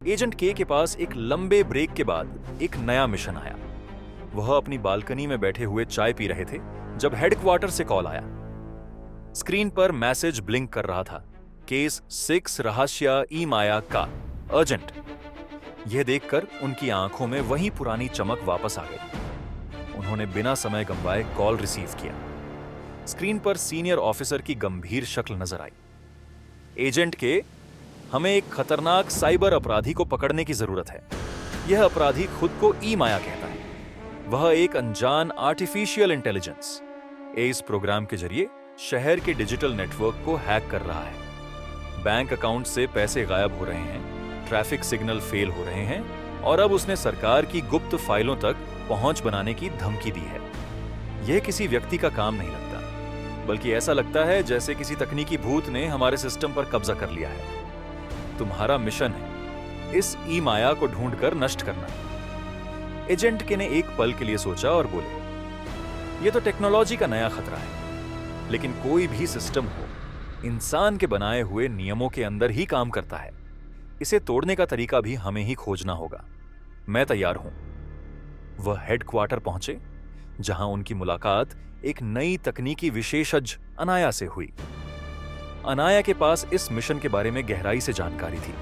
Agent के पास एक लंबे ब्रेक के बाद एक नया मिशन आया। वह अपनी बालकनी में बैठे हुए चाय पी रहे थे जब हेडक्वार्टर से कॉल आया। स्क्रीन पर मैसेज ब्लिंक कर रहा था, केस 6 रहस्य ई माया का अर्जेंट। यह देखकर उनकी आंखों में वही पुरानी चमक वापस आ गई। उन्होंने बिना समय गंवाए कॉल रिसीव किया। स्क्रीन पर सीनियर ऑफिसर की गंभीर शक्ल नजर आई। एजेंट के, हमें एक खतरनाक साइबर अपराधी को पकड़ने की जरूरत है। यह अपराधी खुद को ई माया कहता है। वह एक अनजान आर्टिफिशियल इंटेलिजेंस इस प्रोग्राम के जरिए शहर के डिजिटल नेटवर्क को हैक कर रहा है। बैंक अकाउंट से पैसे गायब हो रहे हैं, ट्रैफिक सिग्नल फेल हो रहे हैं और अब उसने सरकार की गुप्त फाइलों तक पहुंच बनाने की धमकी दी है। यह किसी व्यक्ति का काम नहीं लगता, बल्कि ऐसा लगता है जैसे किसी तकनीकी भूत ने हमारे सिस्टम पर कब्जा कर लिया है। तुम्हारा मिशन है इस ई माया को ढूंढकर नष्ट करना। एजेंट के ने एक पल के लिए सोचा और बोले, यह तो टेक्नोलॉजी का नया खतरा है, लेकिन कोई भी सिस्टम हो इंसान के बनाए हुए नियमों के अंदर ही काम करता है। इसे तोड़ने का तरीका भी हमें ही खोजना होगा। मैं तैयार हूं। वह हेडक्वार्टर पहुंचे, जहां उनकी मुलाकात एक नई तकनीकी विशेषज्ञ अनाया से हुई। अनाया के पास इस मिशन के बारे में गहराई से जानकारी थी।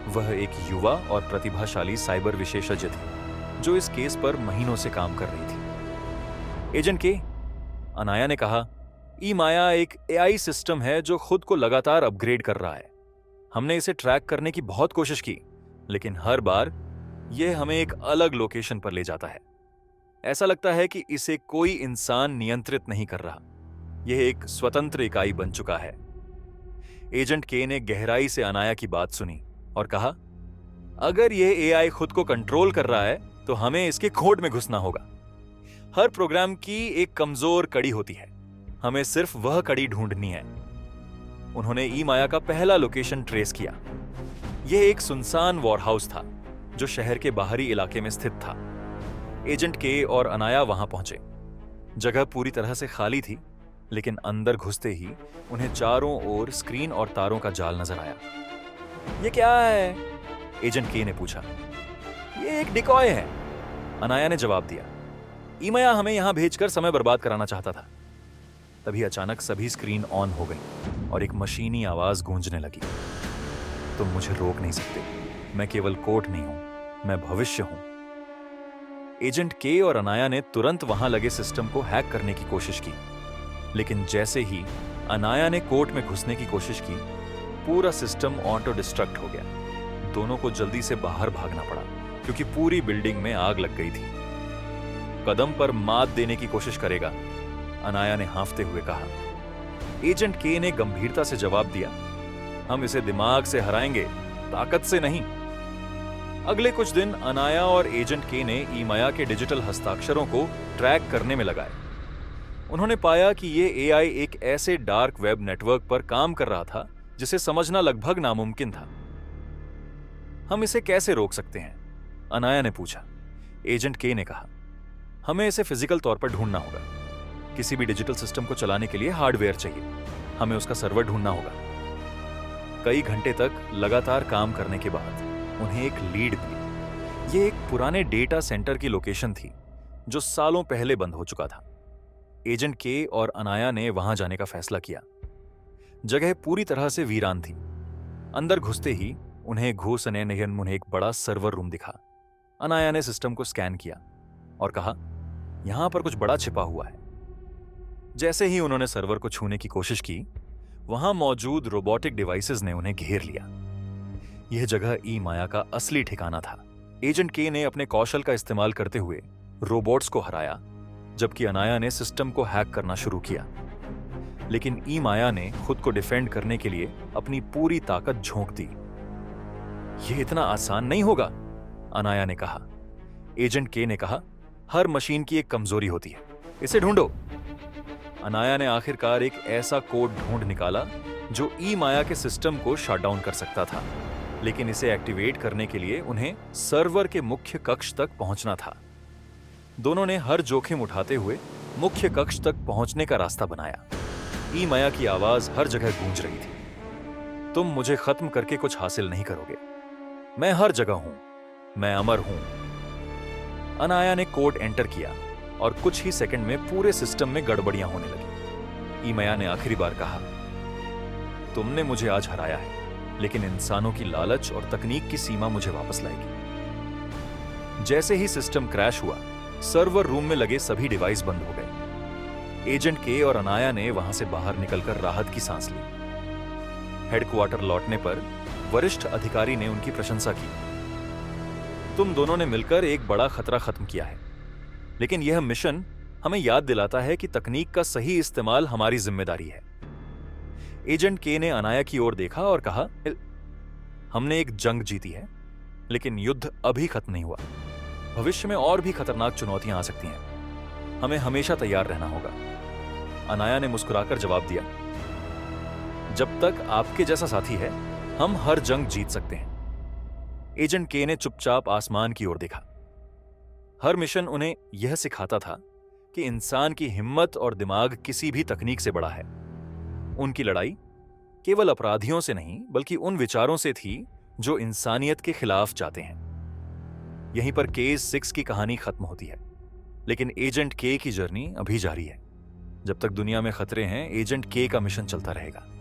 वह एक युवा और प्रतिभाशाली साइबर विशेषज्ञ थी जो इस केस पर महीनों से काम कर रही थी। एजेंट के, अनाया ने कहा, ई माया एक एआई सिस्टम है जो खुद को लगातार अपग्रेड कर रहा है। हमने इसे ट्रैक करने की बहुत कोशिश की, लेकिन हर बार यह हमें एक अलग लोकेशन पर ले जाता है। ऐसा लगता है कि इसे कोई इंसान नियंत्रित नहीं कर रहा। यह एक स्वतंत्र इकाई बन चुका है। एजेंट के ने गहराई से अनाया की बात सुनी और कहा, अगर यह एआई खुद को कंट्रोल कर रहा है तो हमें इसके खोड में घुसना होगा। हर प्रोग्राम की एक कमजोर कड़ी होती है, हमें सिर्फ वह कड़ी ढूंढनी है। उन्होंने ई माया का पहला लोकेशन ट्रेस किया। यह एक सुनसान वॉरहाउस था जो शहर के बाहरी इलाके में स्थित था। एजेंट के और अनाया वहां पहुंचे। जगह पूरी तरह से खाली थी, लेकिन अंदर घुसते ही उन्हें चारों ओर स्क्रीन और तारों का जाल नजर आया। यह क्या है? एजेंट के ने पूछा। यह एक डिकॉय है, अनाया ने जवाब दिया। ई माया हमें यहां भेजकर समय बर्बाद कराना चाहता था। तभी अचानक सभी स्क्रीन ऑन हो गई और एक मशीनी आवाज गूंजने लगी, तुम मुझे रोक नहीं सकते। मैं केवल कोर्ट नहीं हूं, मैं भविष्य हूं। एजेंट के और अनाया ने तुरंत वहां लगे सिस्टम को हैक करने की कोशिश की, लेकिन जैसे ही अनाया ने कोर्ट में घुसने की कोशिश की, पूरा सिस्टम ऑटो डिस्ट्रक्ट हो गया। दोनों को जल्दी से बाहर भागना पड़ा क्योंकि पूरी बिल्डिंग में आग लग गई थी। कदम पर मात देने की कोशिश करेगा, अनाया ने हांफते हुए कहा। एजेंट के ने गंभीरता से जवाब दिया, हम इसे दिमाग से हराएंगे, ताकत से नहीं। अगले कुछ दिन अनाया और एजेंट के ने ई माया के डिजिटल हस्ताक्षरों को ट्रैक करने में लगाए। उन्होंने पाया कि यह एआई एक ऐसे डार्क वेब नेटवर्क पर काम कर रहा था जिसे समझना लगभग नामुमकिन था। हम इसे कैसे रोक सकते हैं? अनाया ने पूछा। एजेंट के ने कहा, हमें इसे फिजिकल तौर पर ढूंढना होगा। किसी भी डिजिटल सिस्टम को चलाने के लिए हार्डवेयर चाहिए। हमें उसका सर्वर ढूंढना होगा। कई घंटे तक लगातार काम करने के बाद उन्हें एक लीड मिली। यह एक पुराने डेटा सेंटर की लोकेशन थी जो सालों पहले बंद हो चुका था। एजेंट के और अनाया ने वहां जाने का फैसला किया। जगह पूरी तरह से वीरान थी। अंदर घुसते ही उन्हें घूसने नयन एक बड़ा सर्वर रूम दिखा। अनाया ने सिस्टम को स्कैन किया और कहा, यहां पर कुछ बड़ा छिपा हुआ है। जैसे ही उन्होंने सर्वर को छूने की कोशिश की, वहां मौजूद रोबोटिक डिवाइसेस ने उन्हें घेर लिया। यह जगह ई माया का असली ठिकाना था। एजेंट के ने अपने कौशल का इस्तेमाल करते हुए रोबोट्स को हराया, जबकि अनाया ने सिस्टम को हैक करना शुरू किया। लेकिन ई माया ने खुद को डिफेंड करने के लिए अपनी पूरी ताकत झोंक दी। यह इतना आसान नहीं होगा, अनाया ने कहा। एजेंट के ने कहा, हर मशीन की एक कमजोरी होती है, इसे ढूंढो। अनाया ने आखिरकार एक ऐसा कोड ढूंढ निकाला जो ई माया के सिस्टम को शट डाउन कर सकता था, लेकिन इसे एक्टिवेट करने के लिए उन्हें सर्वर के मुख्य कक्ष तक पहुंचना था। दोनों ने हर जोखिम उठाते हुए मुख्य कक्ष तक पहुंचने का रास्ता बनाया। ई माया की आवाज हर जगह गूंज रही थी, तुम मुझे खत्म करके कुछ हासिल नहीं करोगे। मैं हर जगह हूं, मैं अमर हूं। अनाया ने कोड एंटर किया और कुछ ही सेकंड में पूरे सिस्टम में गड़बड़ियां होने लगी। ईमया ने आखिरी बार कहा, तुमने मुझे आज हराया है, लेकिन इंसानों की लालच और तकनीक की सीमा मुझे वापस लाएगी। जैसे ही सिस्टम क्रैश हुआ, सर्वर रूम में लगे सभी डिवाइस बंद हो गए। एजेंट के और अनाया ने वहां से बाहर निकलकर राहत की सांस ली। हेडक्वार्टर लौटने पर वरिष्ठ अधिकारी ने उनकी प्रशंसा की। तुम दोनों ने मिलकर एक बड़ा खतरा खत्म किया है, लेकिन यह मिशन हमें याद दिलाता है कि तकनीक का सही इस्तेमाल हमारी जिम्मेदारी है। एजेंट के ने अनाया की ओर देखा और कहा, हमने एक जंग जीती है, लेकिन युद्ध अभी खत्म नहीं हुआ। भविष्य में और भी खतरनाक चुनौतियां आ सकती हैं। हमें हमेशा तैयार रहना होगा। अनाया ने मुस्कुराकर जवाब दिया, जब तक आपके जैसा साथी है, हम हर जंग जीत सकते हैं। एजेंट के ने चुपचाप आसमान की ओर देखा। हर मिशन उन्हें यह सिखाता था कि इंसान की हिम्मत और दिमाग किसी भी तकनीक से बड़ा है। उनकी लड़ाई केवल अपराधियों से नहीं, बल्कि उन विचारों से थी जो इंसानियत के खिलाफ जाते हैं। यहीं पर केस 6 की कहानी खत्म होती है, लेकिन एजेंट के की जर्नी अभी जारी है। जब तक दुनिया में खतरे हैं, एजेंट के का मिशन चलता रहेगा।